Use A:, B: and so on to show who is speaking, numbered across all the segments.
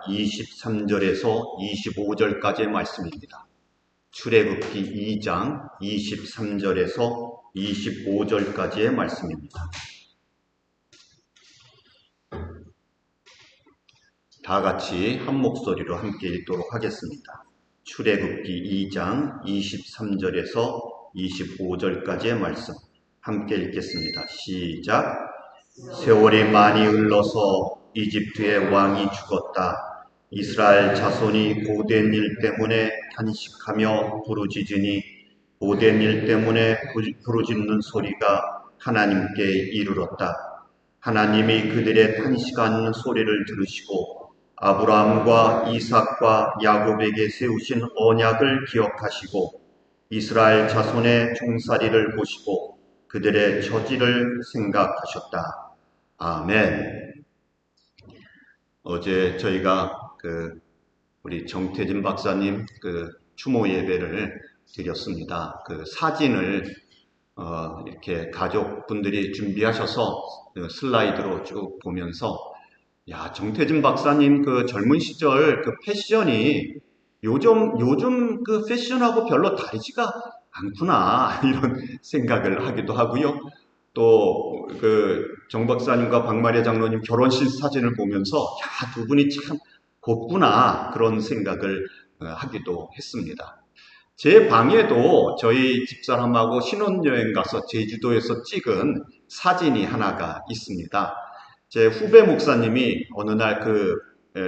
A: 23절에서 25절까지의 말씀입니다. 출애굽기 2장 23절에서 25절까지의 말씀입니다. 다 같이 한 목소리로 함께 읽도록 하겠습니다. 출애굽기 2장 23절에서 25절까지의 말씀 함께 읽겠습니다. 시작. 세월이 많이 흘러서 이집트의 왕이 죽었다. 이스라엘 자손이 고된 일 때문에 탄식하며 부르짖으니 고된 일 때문에 부르짖는 소리가 하나님께 이르렀다. 하나님이 그들의 탄식하는 소리를 들으시고 아브라함과 이삭과 야곱에게 세우신 언약을 기억하시고 이스라엘 자손의 종살이를 보시고 그들의 처지를 생각하셨다. 아멘. 어제 저희가 우리 정태진 박사님 추모 예배를 드렸습니다. 사진을 이렇게 가족분들이 준비하셔서 슬라이드로 쭉 보면서 정태진 박사님 젊은 시절 패션이 요즘 패션하고 별로 다르지가 않구나 이런 생각을 하기도 하고요. 또 정 박사님과 박마리아 장로님 결혼식 사진을 보면서 두 분이 참 곱구나 그런 생각을 하기도 했습니다. 제 방에도 저희 집사람하고 신혼여행 가서 제주도에서 찍은 사진이 하나가 있습니다. 제 후배 목사님이 어느 날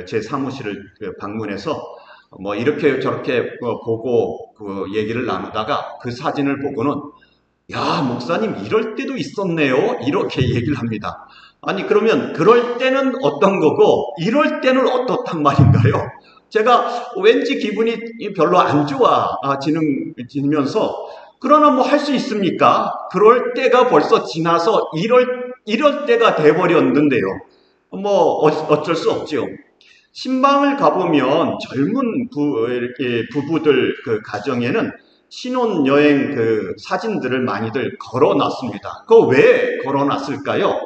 A: 제 사무실을 방문해서 이렇게 저렇게 보고 얘기를 나누다가 그 사진을 보고는 목사님 이럴 때도 있었네요 이렇게 얘기를 합니다. 아니 그러면 그럴 때는 어떤 거고 이럴 때는 어떻단 말인가요? 제가 왠지 기분이 별로 안 좋아지면서 그러나 할 수 있습니까? 그럴 때가 벌써 지나서 이럴 때가 돼버렸는데요. 어쩔 수 없죠. 신방을 가보면 젊은 부부들 가정에는 신혼여행 사진들을 많이들 걸어놨습니다. 그거 왜 걸어놨을까요?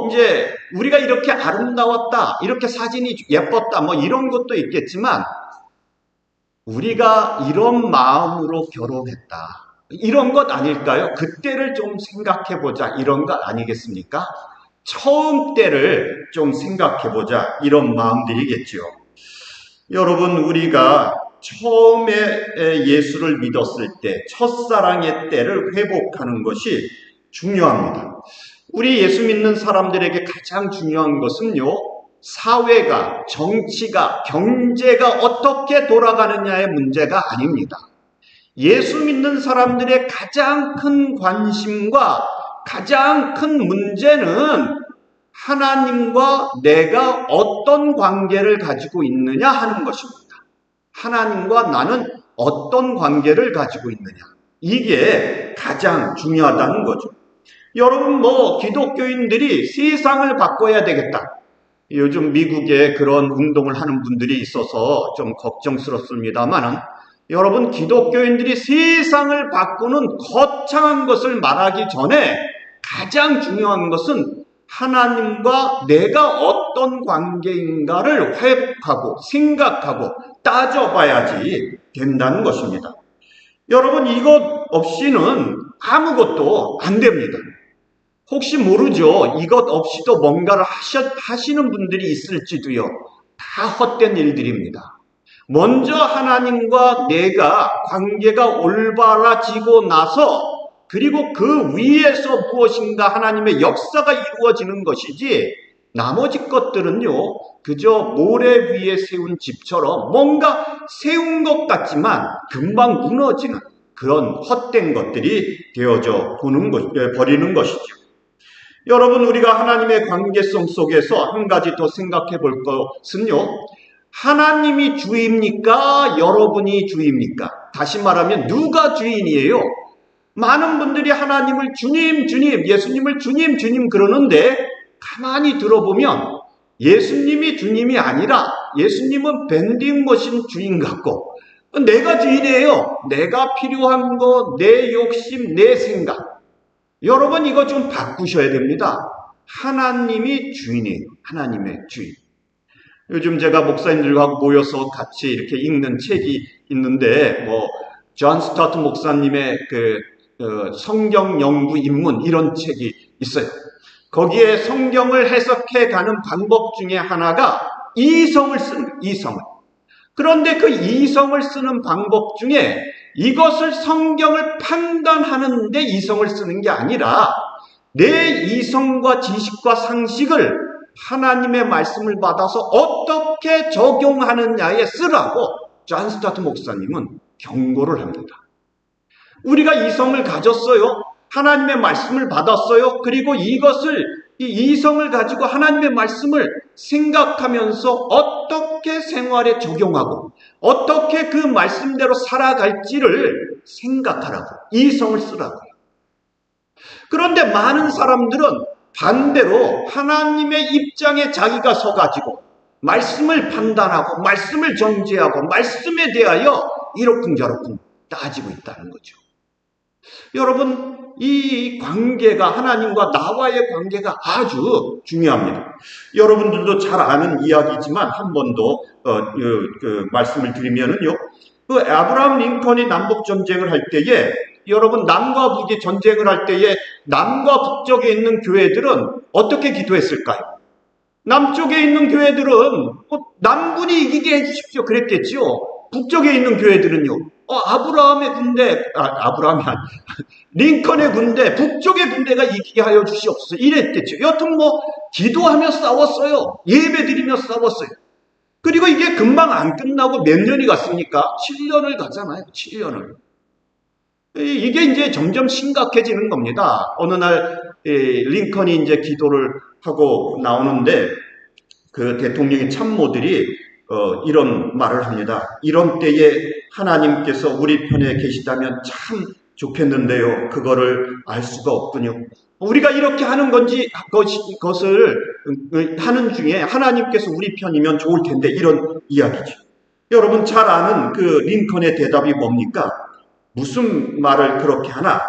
A: 이제 우리가 이렇게 아름다웠다, 이렇게 사진이 예뻤다, 이런 것도 있겠지만 우리가 이런 마음으로 결혼했다. 이런 것 아닐까요? 그때를 좀 생각해보자. 이런 것 아니겠습니까? 처음 때를 좀 생각해보자. 이런 마음들이겠죠. 여러분, 우리가 처음에 예수를 믿었을 때, 첫사랑의 때를 회복하는 것이 중요합니다. 우리 예수 믿는 사람들에게 가장 중요한 것은요, 사회가, 정치가, 경제가 어떻게 돌아가느냐의 문제가 아닙니다. 예수 믿는 사람들의 가장 큰 관심과 가장 큰 문제는 하나님과 내가 어떤 관계를 가지고 있느냐 하는 것입니다. 하나님과 나는 어떤 관계를 가지고 있느냐. 이게 가장 중요하다는 거죠. 여러분, 기독교인들이 세상을 바꿔야 되겠다. 요즘 미국에 그런 운동을 하는 분들이 있어서 좀 걱정스럽습니다만은 여러분, 기독교인들이 세상을 바꾸는 거창한 것을 말하기 전에 가장 중요한 것은 하나님과 내가 어떤 관계인가를 회복하고 생각하고 따져봐야지 된다는 것입니다. 여러분, 이것 없이는 아무것도 안 됩니다. 혹시 모르죠. 이것 없이도 뭔가를 하시는 분들이 있을지도요. 다 헛된 일들입니다. 먼저 하나님과 내가 관계가 올바라지고 나서 그리고 그 위에서 무엇인가 하나님의 역사가 이루어지는 것이지 나머지 것들은요. 그저 모래 위에 세운 집처럼 뭔가 세운 것 같지만 금방 무너지는 그런 헛된 것들이 되어져 버리는 것이죠. 여러분, 우리가 하나님의 관계성 속에서 한 가지 더 생각해 볼 것은요. 하나님이 주입니까? 여러분이 주입니까? 다시 말하면 누가 주인이에요? 많은 분들이 하나님을 주님, 주님, 예수님을 주님, 주님 그러는데 가만히 들어보면 예수님이 주님이 아니라 예수님은 밴딩머신 주인 같고 내가 주인이에요. 내가 필요한 거, 내 욕심, 내 생각. 여러분, 이거 좀 바꾸셔야 됩니다. 하나님이 주인이에요. 하나님의 주인. 요즘 제가 목사님들과 모여서 같이 이렇게 읽는 책이 있는데, 존 스타트 목사님의 성경 연구 입문 이런 책이 있어요. 거기에 성경을 해석해 가는 방법 중에 하나가 이성을 쓰는, 이성을. 그런데 그 이성을 쓰는 방법 중에 이것을 성경을 판단하는데 이성을 쓰는 게 아니라 내 이성과 지식과 상식을 하나님의 말씀을 받아서 어떻게 적용하느냐에 쓰라고 존 스타트 목사님은 경고를 합니다. 우리가 이성을 가졌어요. 하나님의 말씀을 받았어요. 그리고 이 이성을 가지고 하나님의 말씀을 생각하면서 어떻게 생활에 적용하고 어떻게 그 말씀대로 살아갈지를 생각하라고, 이성을 쓰라고요. 그런데 많은 사람들은 반대로 하나님의 입장에 자기가 서가지고 말씀을 판단하고 말씀을 정죄하고 말씀에 대하여 이러쿵저러쿵 따지고 있다는 거죠. 여러분, 이 관계가, 하나님과 나와의 관계가 아주 중요합니다. 여러분들도 잘 아는 이야기지만 한 번 더 말씀을 드리면은요, 아브라함 링컨이 남북 전쟁을 할 때에, 여러분, 남과 북이 전쟁을 할 때에 남과 북쪽에 있는 교회들은 어떻게 기도했을까요? 남쪽에 있는 교회들은 남군이 이기게 해주십시오 그랬겠지요. 북쪽에 있는 교회들은요, 아브라함의 군대, 링컨의 군대, 북쪽의 군대가 이기게 하여 주시옵소서 이랬겠죠. 여튼 기도하며 싸웠어요. 예배 드리며 싸웠어요. 그리고 이게 금방 안 끝나고 몇 년이 갔습니까? 7년을 가잖아요. 7년을. 이게 이제 점점 심각해지는 겁니다. 어느 날 링컨이 이제 기도를 하고 나오는데 그 대통령의 참모들이 이런 말을 합니다. 이런 때에 하나님께서 우리 편에 계시다면 참 좋겠는데요. 그거를 알 수가 없군요. 우리가 이렇게 하는 것을 하는 중에 하나님께서 우리 편이면 좋을 텐데, 이런 이야기죠. 여러분 잘 아는 그 링컨의 대답이 뭡니까? 무슨 말을 그렇게 하나?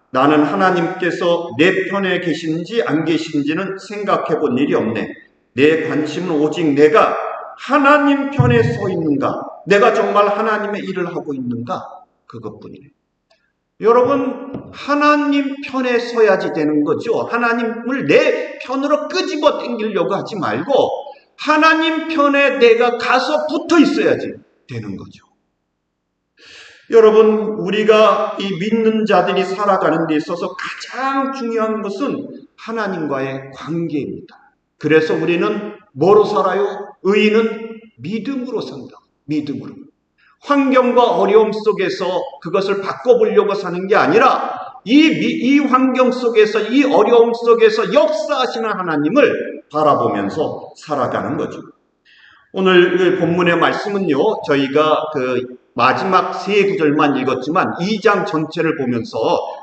A: 나는 하나님께서 내 편에 계신지 안 계신지는 생각해 본 일이 없네. 내 관심은 오직 내가 하나님 편에 서 있는가? 내가 정말 하나님의 일을 하고 있는가? 그것뿐이네. 여러분, 하나님 편에 서야지 되는 거죠. 하나님을 내 편으로 끄집어 당기려고 하지 말고 하나님 편에 내가 가서 붙어 있어야지 되는 거죠. 여러분, 우리가 이 믿는 자들이 살아가는 데 있어서 가장 중요한 것은 하나님과의 관계입니다. 그래서 우리는 뭐로 살아요? 의인은 믿음으로 산다. 믿음으로. 환경과 어려움 속에서 그것을 바꿔보려고 사는 게 아니라 이 환경 속에서, 이 어려움 속에서 역사하시는 하나님을 바라보면서 살아가는 거죠. 오늘 본문의 말씀은요, 저희가 마지막 세 구절만 읽었지만 2장 전체를 보면서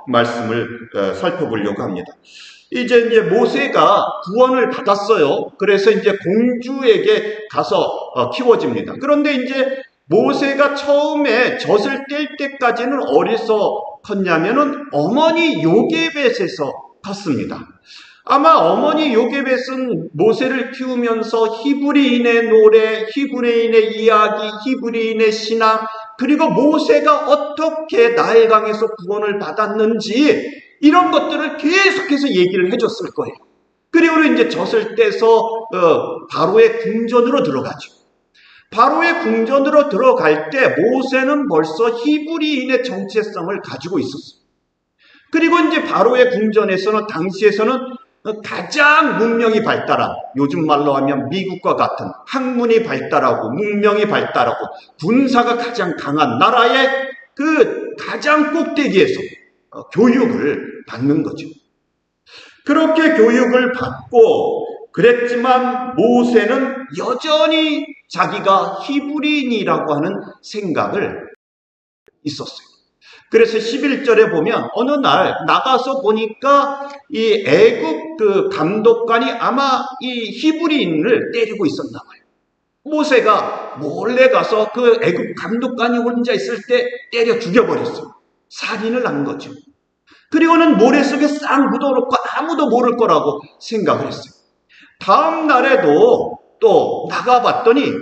A: 말씀을 살펴보려고 합니다. 이제 모세가 구원을 받았어요. 그래서 이제 공주에게 가서 키워집니다. 그런데 이제 모세가 처음에 젖을 뗄 때까지는 어디서 컸냐면은 어머니 요게벳에서 컸습니다. 아마 어머니 요게벳은 모세를 키우면서 히브리인의 노래, 히브리인의 이야기, 히브리인의 신앙, 그리고 모세가 어떻게 나일강에서 구원을 받았는지 이런 것들을 계속해서 얘기를 해줬을 거예요. 그리고 이제 젖을 떼서 바로의 궁전으로 들어가죠. 바로의 궁전으로 들어갈 때 모세는 벌써 히브리인의 정체성을 가지고 있었어요. 그리고 이제 바로의 궁전에서는 당시에서는 가장 문명이 발달한, 요즘 말로 하면 미국과 같은 학문이 발달하고 문명이 발달하고 군사가 가장 강한 나라의 그 가장 꼭대기에서 교육을 받는 거죠. 그렇게 교육을 받고 그랬지만 모세는 여전히 자기가 히브리인이라고 하는 생각을 있었어요. 그래서 11절에 보면 어느 날 나가서 보니까 이 애굽 감독관이 아마 이 히브리인을 때리고 있었나 봐요. 모세가 몰래 가서 그 애굽 감독관이 혼자 있을 때 때려 죽여버렸어요. 살인을 한 거죠. 그리고는 모래 속에 싹 묻어놓고 아무도 모를 거라고 생각을 했어요. 다음 날에도 또 나가봤더니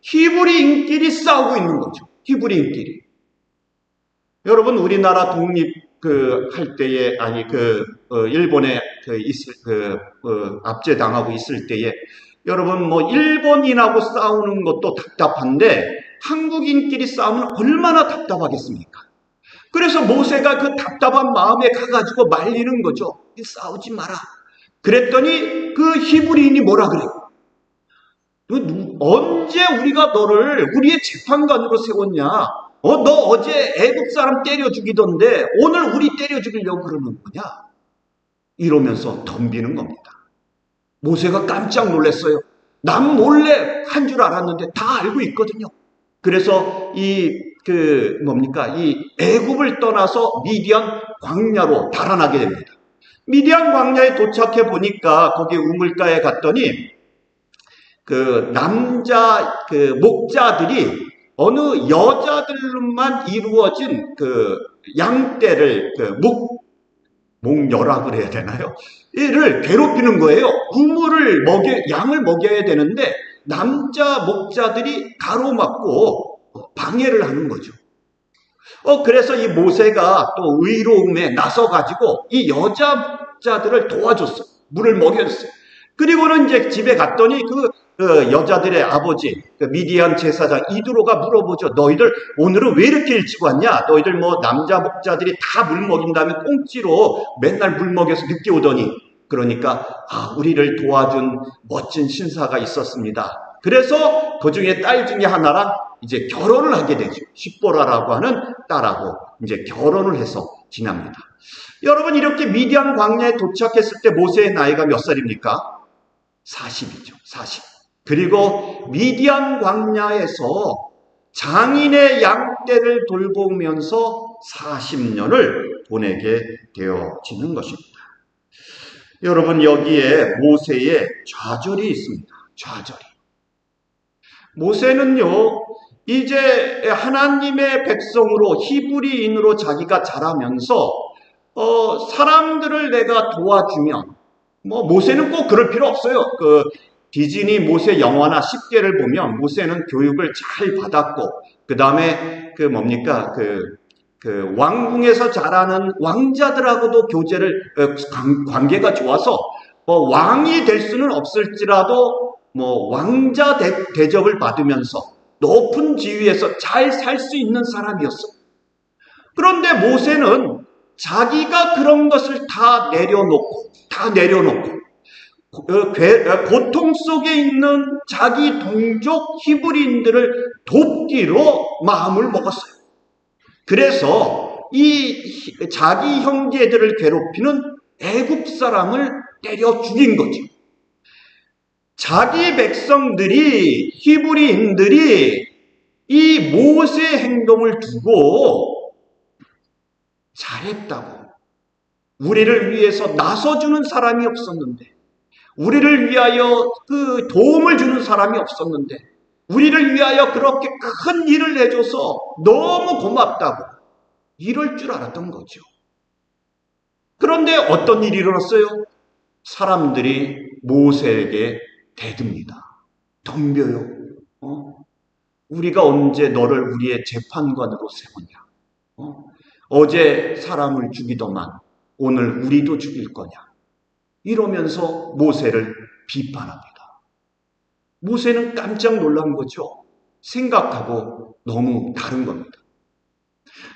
A: 히브리인끼리 싸우고 있는 거죠. 히브리인끼리. 여러분, 우리나라 독립 할 때에, 일본에 압제당하고 있을 때에, 여러분, 일본인하고 싸우는 것도 답답한데, 한국인끼리 싸우면 얼마나 답답하겠습니까? 그래서 모세가 그 답답한 마음에 가가지고 말리는 거죠. 싸우지 마라. 그랬더니 그 히브리인이 뭐라 그래요? 언제 우리가 너를 우리의 재판관으로 세웠냐? 너 어제 애국 사람 때려 죽이던데 오늘 우리 때려 죽이려고 그러는 거냐? 이러면서 덤비는 겁니다. 모세가 깜짝 놀랐어요. 남 몰래 한 줄 알았는데 다 알고 있거든요. 그래서 이 애굽을 떠나서 미디안 광야로 달아나게 됩니다. 미디안 광야에 도착해 보니까 거기 우물가에 갔더니 남자 목자들이 어느 여자들로만 이루어진 양떼를 목열악을 해야 되나요? 이를 괴롭히는 거예요. 양을 먹여야 되는데 남자 목자들이 가로막고 방해를 하는 거죠. 그래서 이 모세가 또 의로움에 나서가지고 이 여자들을 도와줬어요. 물을 먹였어요. 그리고는 이제 집에 갔더니 그 여자들의 아버지, 미디안 제사장 이드로가 물어보죠. 너희들 오늘은 왜 이렇게 일찍 왔냐? 너희들 남자 목자들이 다 물 먹인 다음에 꽁지로 맨날 물 먹여서 늦게 오더니. 그러니까, 우리를 도와준 멋진 신사가 있었습니다. 그래서 그 중에 딸 중에 하나랑 이제 결혼을 하게 되죠. 십보라라고 하는 딸하고 이제 결혼을 해서 지납니다. 여러분, 이렇게 미디안 광야에 도착했을 때 모세의 나이가 몇 살입니까? 40이죠. 40. 그리고 미디안 광야에서 장인의 양떼를 돌보면서 40년을 보내게 되어지는 것입니다. 여러분, 여기에 모세의 좌절이 있습니다. 좌절이. 모세는요, 이제 하나님의 백성으로 히브리인으로 자기가 자라면서 사람들을 내가 도와주면 모세는 꼭 그럴 필요 없어요. 디즈니 모세 영화나 10개를 보면 모세는 교육을 잘 받았고 그 다음에 왕궁에서 자라는 왕자들하고도 관계가 좋아서 왕이 될 수는 없을지라도 왕자 대접을 받으면서 높은 지위에서 잘 살 수 있는 사람이었어요. 그런데 모세는 자기가 그런 것을 다 내려놓고 고통 속에 있는 자기 동족 히브리인들을 돕기로 마음을 먹었어요. 그래서 이 자기 형제들을 괴롭히는 애굽 사람을 때려 죽인 거죠. 자기 백성들이, 히브리인들이 이 모세의 행동을 두고 잘했다고, 우리를 위해서 나서주는 사람이 없었는데, 우리를 위하여 도움을 주는 사람이 없었는데, 우리를 위하여 그렇게 큰 일을 해줘서 너무 고맙다고 이럴 줄 알았던 거죠. 그런데 어떤 일이 일어났어요? 사람들이 모세에게 대듭니다. 덤벼요. 우리가 언제 너를 우리의 재판관으로 세웠냐? 어제 사람을 죽이더만 오늘 우리도 죽일 거냐? 이러면서 모세를 비판합니다. 모세는 깜짝 놀란 거죠. 생각하고 너무 다른 겁니다.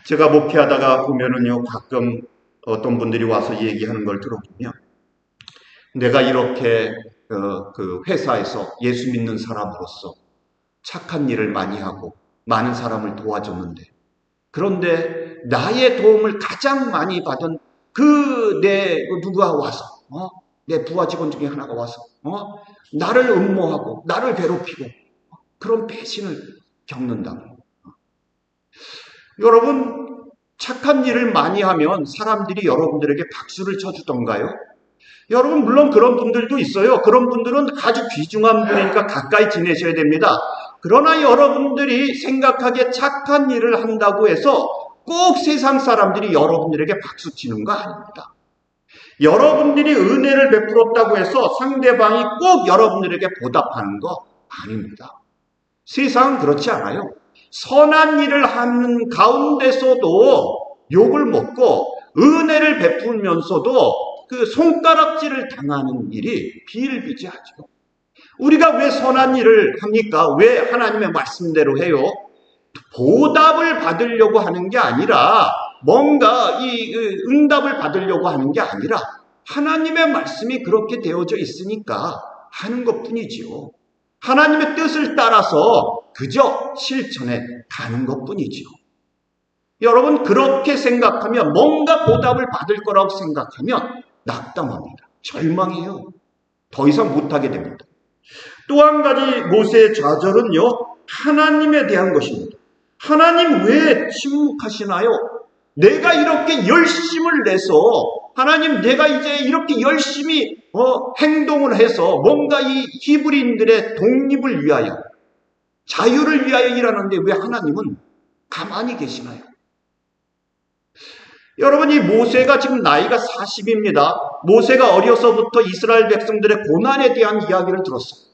A: 제가 목회하다가 보면은요, 가끔 어떤 분들이 와서 얘기하는 걸 들어보면, 내가 이렇게 회사에서 예수 믿는 사람으로서 착한 일을 많이 하고 많은 사람을 도와줬는데, 그런데 나의 도움을 가장 많이 받은 누가 와서 내 부하 직원 중에 하나가 와서 나를 음모하고 나를 괴롭히고 그런 배신을 겪는다고. 여러분, 착한 일을 많이 하면 사람들이 여러분들에게 박수를 쳐주던가요? 여러분, 물론 그런 분들도 있어요. 그런 분들은 아주 귀중한 분이니까 가까이 지내셔야 됩니다. 그러나 여러분들이 생각하기에 착한 일을 한다고 해서 꼭 세상 사람들이 여러분들에게 박수 치는 거 아닙니다. 여러분들이 은혜를 베풀었다고 해서 상대방이 꼭 여러분들에게 보답하는 거 아닙니다. 세상은 그렇지 않아요. 선한 일을 하는 가운데서도 욕을 먹고 은혜를 베풀면서도 그 손가락질을 당하는 일이 비일비재하죠. 우리가 왜 선한 일을 합니까? 왜 하나님의 말씀대로 해요? 보답을 받으려고 하는 게 아니라, 뭔가 이 응답을 받으려고 하는 게 아니라 하나님의 말씀이 그렇게 되어져 있으니까 하는 것뿐이지요. 하나님의 뜻을 따라서 그저 실천해 가는 것뿐이지요. 여러분, 그렇게 생각하면, 뭔가 보답을 받을 거라고 생각하면 낙담합니다. 절망해요. 더 이상 못하게 됩니다. 또 한 가지 모세의 좌절은요, 하나님에 대한 것입니다. 하나님 왜 침묵하시나요? 내가 이렇게 열심을 내서, 하나님 내가 이제 이렇게 열심히 행동을 해서 뭔가 이 히브리인들의 독립을 위하여, 자유를 위하여 일하는데 왜 하나님은 가만히 계시나요? 여러분, 이 모세가 지금 나이가 40입니다. 모세가 어려서부터 이스라엘 백성들의 고난에 대한 이야기를 들었어요.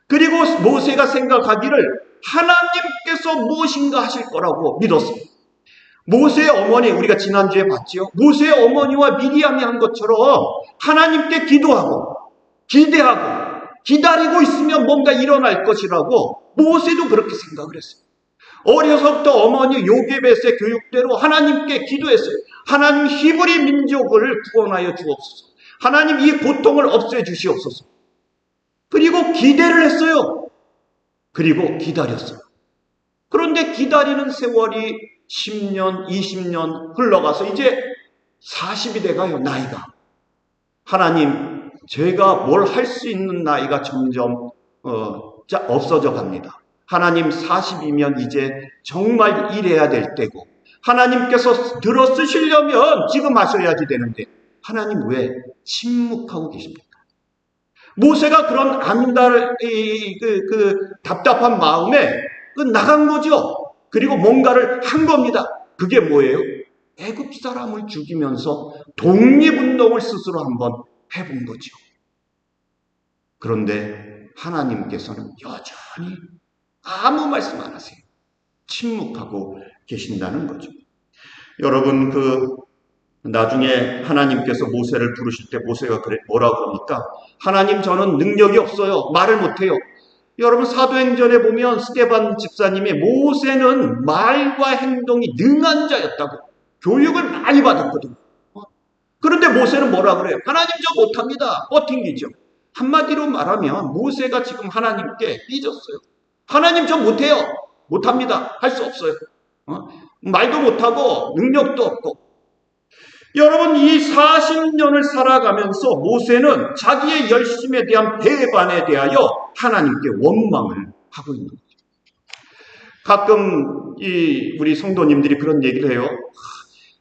A: 그리고 모세가 생각하기를 하나님께서 무엇인가 하실 거라고 믿었어요. 모세의 어머니, 우리가 지난주에 봤지요. 모세의 어머니와 미리암이 한 것처럼 하나님께 기도하고 기대하고 기다리고 있으면 뭔가 일어날 것이라고 모세도 그렇게 생각을 했어요. 어려서부터 어머니 요게벳의 교육대로 하나님께 기도했어요. 하나님, 히브리 민족을 구원하여 주옵소서. 하나님, 이 고통을 없애주시옵소서. 그리고 기대를 했어요. 그리고 기다렸어요. 그런데 기다리는 세월이 10년, 20년 흘러가서 이제 40이 돼가요, 나이가. 하나님, 제가 뭘 할 수 있는 나이가 점점 없어져 갑니다. 하나님, 40이면 이제 정말 일해야 될 때고, 하나님께서 들어 쓰시려면 지금 하셔야지 되는데 하나님 왜 침묵하고 계십니까? 모세가 그런 답답한 마음에 나간 거죠. 그리고 뭔가를 한 겁니다. 그게 뭐예요? 애굽 사람을 죽이면서 독립운동을 스스로 한번 해본 거죠. 그런데 하나님께서는 여전히 아무 말씀 안 하세요. 침묵하고 계신다는 거죠. 여러분, 나중에 하나님께서 모세를 부르실 때 모세가 뭐라고 그럽니까? 하나님, 저는 능력이 없어요. 말을 못해요. 여러분, 사도행전에 보면 스데반 집사님이 모세는 말과 행동이 능한 자였다고 교육을 많이 받았거든요. 그런데 모세는 뭐라 그래요? 하나님, 저 못합니다. 튕기죠. 한마디로 말하면 모세가 지금 하나님께 삐졌어요. 하나님, 저 못해요. 못합니다. 할 수 없어요. 말도 못하고 능력도 없고. 여러분, 이 40년을 살아가면서 모세는 자기의 열심에 대한 배반에 대하여 하나님께 원망을 하고 있는 거죠. 가끔 우리 성도님들이 그런 얘기를 해요.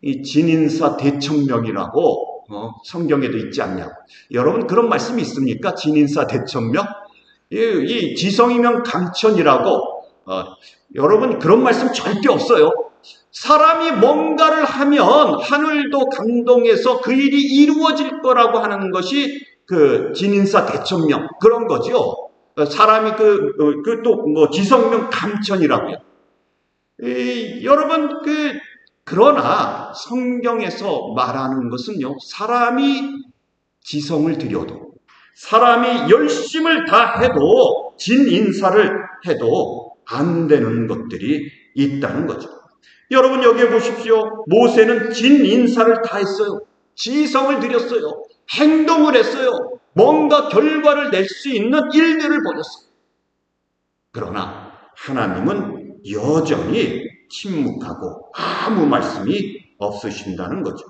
A: 이 진인사 대천명이라고 성경에도 있지 않냐고. 여러분, 그런 말씀이 있습니까? 진인사 대천명? 이 지성이면 강천이라고. 여러분, 그런 말씀 절대 없어요. 사람이 뭔가를 하면 하늘도 감동해서 그 일이 이루어질 거라고 하는 것이 진인사 대천명, 그런 거죠. 사람이 지성명 감천이라고요. 여러분, 그러나 성경에서 말하는 것은요, 사람이 지성을 들여도, 사람이 열심을 다해도, 진인사를 해도 안 되는 것들이 있다는 거죠. 여러분, 여기에 보십시오. 모세는 진인사를 다 했어요. 지성을 들였어요. 행동을 했어요. 뭔가 결과를 낼 수 있는 일들을 벌였어요. 그러나 하나님은 여전히 침묵하고 아무 말씀이 없으신다는 거죠.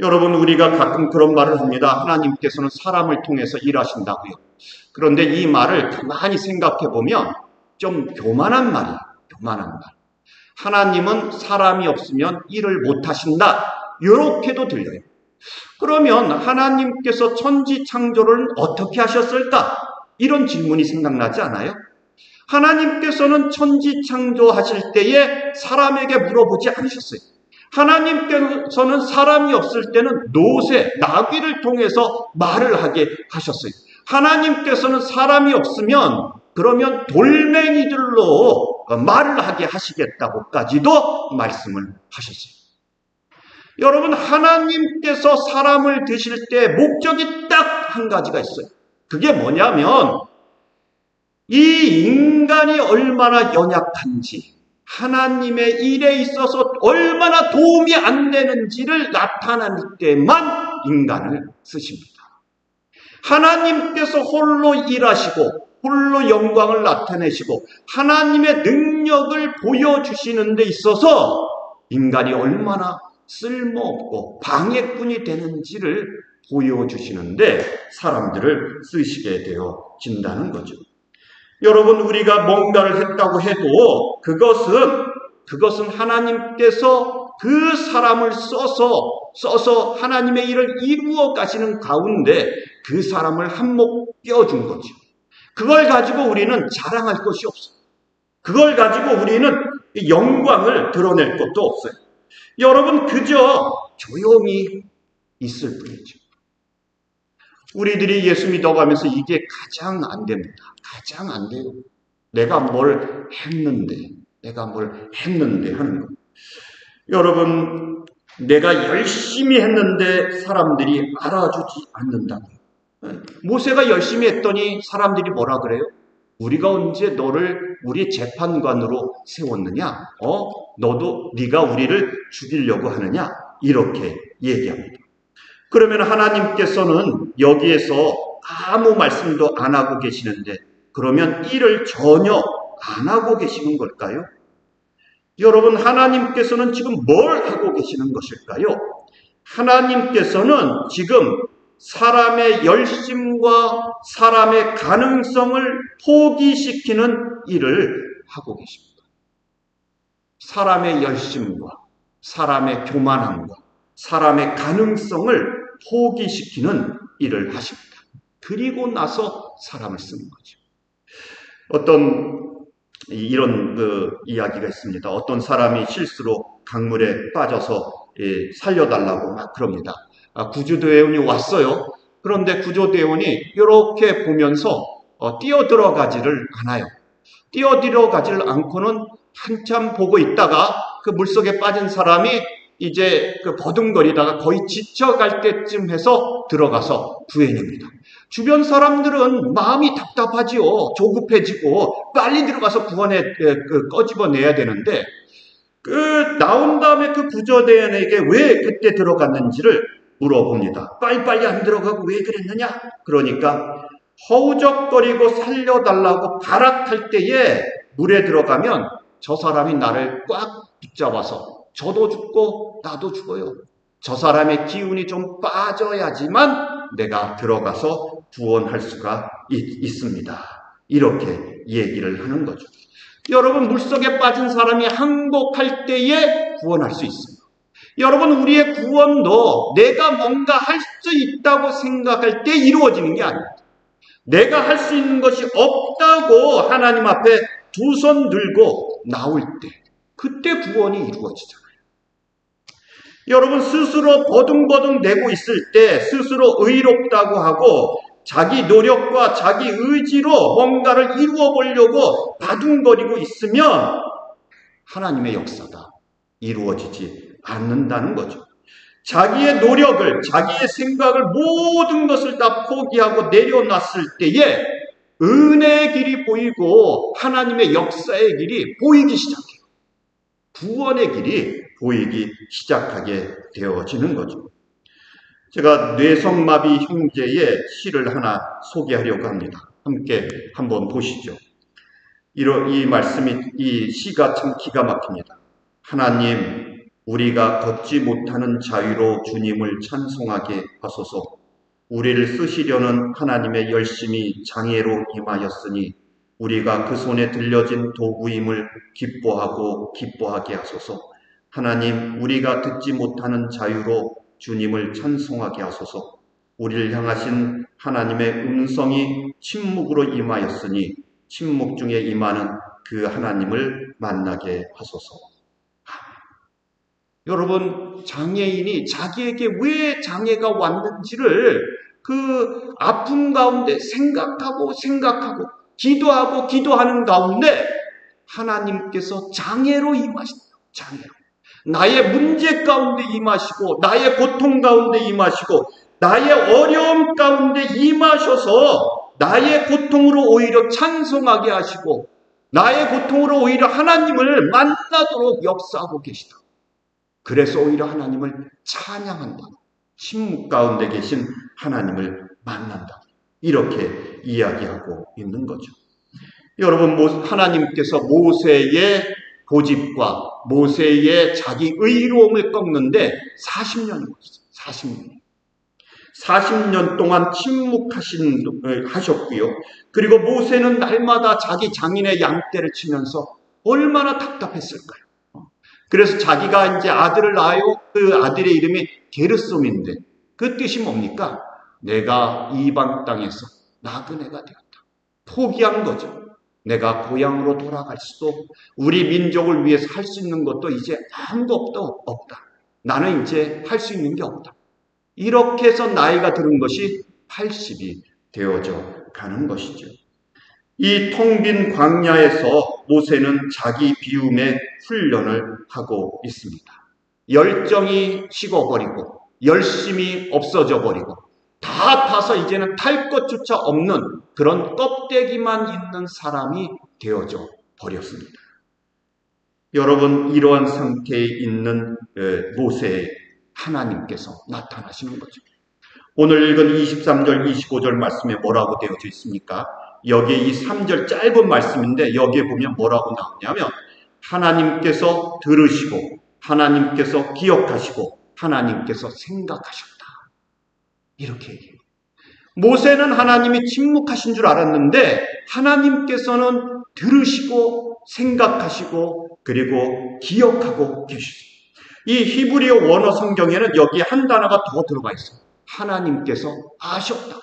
A: 여러분, 우리가 가끔 그런 말을 합니다. 하나님께서는 사람을 통해서 일하신다고요. 그런데 이 말을 가만히 생각해 보면 좀 교만한 말이에요. 교만한 말. 하나님은 사람이 없으면 일을 못하신다, 이렇게도 들려요. 그러면 하나님께서 천지 창조를 어떻게 하셨을까? 이런 질문이 생각나지 않아요? 하나님께서는 천지 창조하실 때에 사람에게 물어보지 않으셨어요. 하나님께서는 사람이 없을 때는 노새, 나귀를 통해서 말을 하게 하셨어요. 하나님께서는 사람이 없으면 그러면 돌멩이들로 말을 하게 하시겠다고까지도 말씀을 하셨어요. 여러분, 하나님께서 사람을 드실 때 목적이 딱 한 가지가 있어요. 그게 뭐냐면 이 인간이 얼마나 연약한지, 하나님의 일에 있어서 얼마나 도움이 안 되는지를 나타낼 때만 인간을 쓰십니다. 하나님께서 홀로 일하시고 홀로 영광을 나타내시고 하나님의 능력을 보여주시는 데 있어서 인간이 얼마나 쓸모없고 방해꾼이 되는지를 보여주시는데 사람들을 쓰시게 되어진다는 거죠. 여러분, 우리가 뭔가를 했다고 해도 그것은 하나님께서 그 사람을 써서 하나님의 일을 이루어 가시는 가운데 그 사람을 한몫 띄워준 거죠. 그걸 가지고 우리는 자랑할 것이 없어요. 그걸 가지고 우리는 영광을 드러낼 것도 없어요. 여러분, 그저 조용히 있을 뿐이죠. 우리들이 예수 믿어가면서 이게 가장 안 됩니다. 가장 안 돼요. 내가 뭘 했는데 하는 거. 여러분, 내가 열심히 했는데 사람들이 알아주지 않는다고요. 모세가 열심히 했더니 사람들이 뭐라 그래요? 우리가 언제 너를 우리 재판관으로 세웠느냐? 네가 우리를 죽이려고 하느냐? 이렇게 얘기합니다. 그러면 하나님께서는 여기에서 아무 말씀도 안 하고 계시는데 그러면 일을 전혀 안 하고 계시는 걸까요? 여러분, 하나님께서는 지금 뭘 하고 계시는 것일까요? 하나님께서는 지금 사람의 열심과 사람의 가능성을 포기시키는 일을 하고 계십니다. 사람의 열심과 사람의 교만함과 사람의 가능성을 포기시키는 일을 하십니다. 그리고 나서 사람을 쓰는 거죠. 이런 이야기가 있습니다. 어떤 사람이 실수로 강물에 빠져서 살려달라고 막 그럽니다. 구조대원이 왔어요. 그런데 구조대원이 이렇게 보면서 뛰어들어가지를 않아요. 뛰어들어가지를 않고는 한참 보고 있다가 그 물속에 빠진 사람이 이제 버둥거리다가 거의 지쳐갈 때쯤 해서 들어가서 구해냅니다. 주변 사람들은 마음이 답답하지요. 조급해지고 빨리 들어가서 꺼집어내야 되는데 나온 다음에 그 구조대원에게 왜 그때 들어갔는지를 물어봅니다. 빨리빨리 안 들어가고 왜 그랬느냐? 그러니까 허우적거리고 살려달라고 발악할 때에 물에 들어가면 저 사람이 나를 꽉 붙잡아서 저도 죽고 나도 죽어요. 저 사람의 기운이 좀 빠져야지만 내가 들어가서 구원할 수가 있습니다. 이렇게 얘기를 하는 거죠. 여러분, 물속에 빠진 사람이 항복할 때에 구원할 수 있어요. 여러분, 우리의 구원도 내가 뭔가 할 수 있다고 생각할 때 이루어지는 게 아닙니다. 내가 할 수 있는 것이 없다고 하나님 앞에 두 손 들고 나올 때 그때 구원이 이루어지잖아요. 여러분, 스스로 버둥버둥 대고 있을 때 스스로 의롭다고 하고 자기 노력과 자기 의지로 뭔가를 이루어 보려고 바둥거리고 있으면 하나님의 역사가 이루어지지 않는다는 거죠. 자기의 노력을, 자기의 생각을 모든 것을 다 포기하고 내려놨을 때에 은혜의 길이 보이고 하나님의 역사의 길이 보이기 시작해요. 구원의 길이 보이기 시작하게 되어지는 거죠. 제가 뇌성마비 형제의 시를 하나 소개하려고 합니다. 함께 한번 보시죠. 이 시가 참 기가 막힙니다. 하나님, 우리가 걷지 못하는 자유로 주님을 찬송하게 하소서. 우리를 쓰시려는 하나님의 열심이 장애로 임하였으니 우리가 그 손에 들려진 도구임을 기뻐하게 하소서. 하나님, 우리가 듣지 못하는 자유로 주님을 찬송하게 하소서. 우리를 향하신 하나님의 음성이 침묵으로 임하였으니 침묵 중에 임하는 그 하나님을 만나게 하소서. 여러분, 장애인이 자기에게 왜 장애가 왔는지를 그 아픔 가운데 생각하고 기도하고 기도하는 가운데 하나님께서 장애로 임하신다. 장애로. 나의 문제 가운데 임하시고 나의 고통 가운데 임하시고 나의 어려움 가운데 임하셔서 나의 고통으로 오히려 찬송하게 하시고 나의 고통으로 오히려 하나님을 만나도록 역사하고 계시다. 그래서 오히려 하나님을 찬양한다. 침묵 가운데 계신 하나님을 만난다. 이렇게 이야기하고 있는 거죠. 여러분, 하나님께서 모세의 고집과 모세의 자기 의로움을 꺾는데 40년이 걸렸어요. 40년 동안 침묵하셨고요. 그리고 모세는 날마다 자기 장인의 양떼를 치면서 얼마나 답답했을까요? 그래서 자기가 이제 아들을 낳아요. 그 아들의 이름이 게르솜인데 그 뜻이 뭡니까? 내가 이방 땅에서 나그네가 되었다. 포기한 거죠. 내가 고향으로 돌아갈 수도 우리 민족을 위해서 할 수 있는 것도 이제 아무것도 없다. 나는 이제 할 수 있는 게 없다. 이렇게 해서 나이가 들은 것이 80이 되어져 가는 것이죠. 이 텅 빈 광야에서 모세는 자기 비움의 훈련을 하고 있습니다. 열정이 식어버리고 열심이 없어져 버리고 다 타서 이제는 탈 것조차 없는 그런 껍데기만 있는 사람이 되어져 버렸습니다. 여러분, 이러한 상태에 있는 모세에 하나님께서 나타나시는 거죠. 오늘 읽은 23절, 25절 말씀에 뭐라고 되어져 있습니까? 여기에 이 3절 짧은 말씀인데 여기에 보면 뭐라고 나오냐면 하나님께서 들으시고 하나님께서 기억하시고 하나님께서 생각하셨다. 이렇게 얘기해요. 모세는 하나님이 침묵하신 줄 알았는데 하나님께서는 들으시고 생각하시고 그리고 기억하고 계시죠. 이 히브리어 원어 성경에는 여기에 한 단어가 더 들어가 있어요. 하나님께서 아셨다.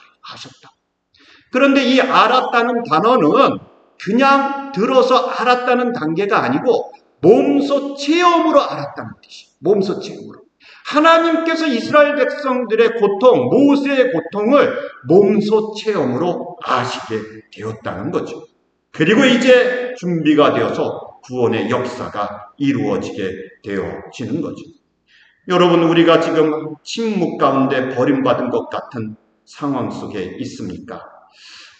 A: 그런데 이 알았다는 단어는 그냥 들어서 알았다는 단계가 아니고 몸소 체험으로 알았다는 뜻이에요. 몸소 체험으로. 하나님께서 이스라엘 백성들의 고통, 모세의 고통을 몸소 체험으로 아시게 되었다는 거죠. 그리고 이제 준비가 되어서 구원의 역사가 이루어지게 되어지는 거죠. 여러분, 우리가 지금 침묵 가운데 버림받은 것 같은 상황 속에 있습니까?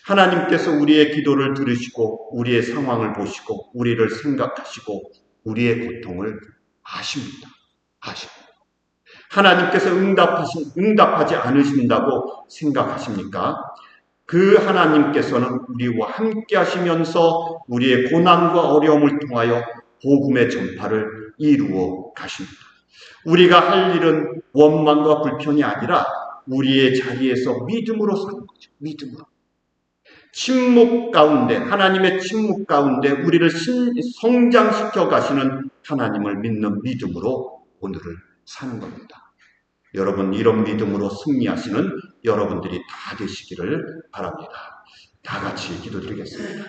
A: 하나님께서 우리의 기도를 들으시고 우리의 상황을 보시고 우리를 생각하시고 우리의 고통을 아십니다. 하나님께서 응답하지 않으신다고 생각하십니까? 그 하나님께서는 우리와 함께 하시면서 우리의 고난과 어려움을 통하여 복음의 전파를 이루어 가십니다. 우리가 할 일은 원망과 불평이 아니라 우리의 자리에서 믿음으로 사는 거죠. 믿음으로. 침묵 가운데, 하나님의 침묵 가운데 우리를 성장시켜 가시는 하나님을 믿는 믿음으로 오늘을 사는 겁니다. 여러분, 이런 믿음으로 승리하시는 여러분들이 다 되시기를 바랍니다. 다 같이 기도드리겠습니다.